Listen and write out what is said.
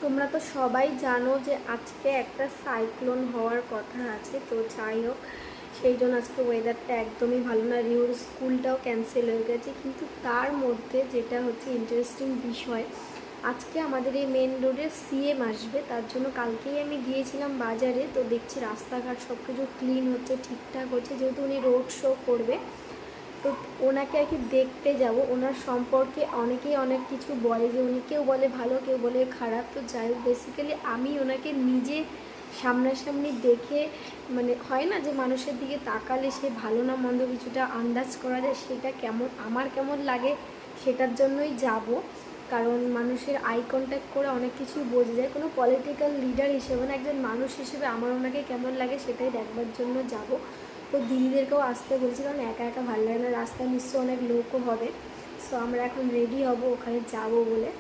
তোমরা তো সবাই জানো যে আজকে একটা সাইক্লোন হওয়ার কথা আছে, তো যাই হোক সেই জন্য আজকে ওয়েদারটা একদমই ভালো না, রিওর স্কুলটাও ক্যান্সেল হয়ে গেছে। কিন্তু তার মধ্যে যেটা হচ্ছে ইন্টারেস্টিং বিষয়, আজকে আমাদের এই মেন রোডে সিএম আসবে, তার জন্য কালকেই আমি গিয়েছিলাম বাজারে, তো দেখছি রাস্তাঘাট সব কিছু ক্লিন হচ্ছে, ঠিকঠাক হচ্ছে, যেহেতু উনি রোড শো করবে। তো ওনাকে আর কি দেখতে যাব। ওনার সম্পর্কে অনেকেই অনেক কিছু বলে, যে উনি কেউ বলে ভালো কেউ বলে খারাপ, তো যাই হোক বেসিক্যালি আমি ওনাকে নিজে সামনাসামনি দেখে, মানে হয় না যে মানুষের দিকে তাকালে সে ভালো না মন্দ কিছুটা আন্দাজ করা যায়, সেটা কেমন আমার কেমন লাগে সেটার জন্যই যাব। কারণ মানুষের আই কন্ট্যাক্ট করে অনেক কিছুই বোঝা যায়, কোনো পলিটিক্যাল লিডার হিসেবে না, একজন মানুষ হিসেবে আমার ওনাকে কেমন লাগে সেটাই দেখবার জন্য যাব। তো দিদিদেরকেও আসতে বলছি, কারণ একা একা ভালো লাগে না, রাস্তায় নিশ্চয়ই অনেক লোকও হবে। সো আমরা এখন রেডি হব ওখানে যাব বলে।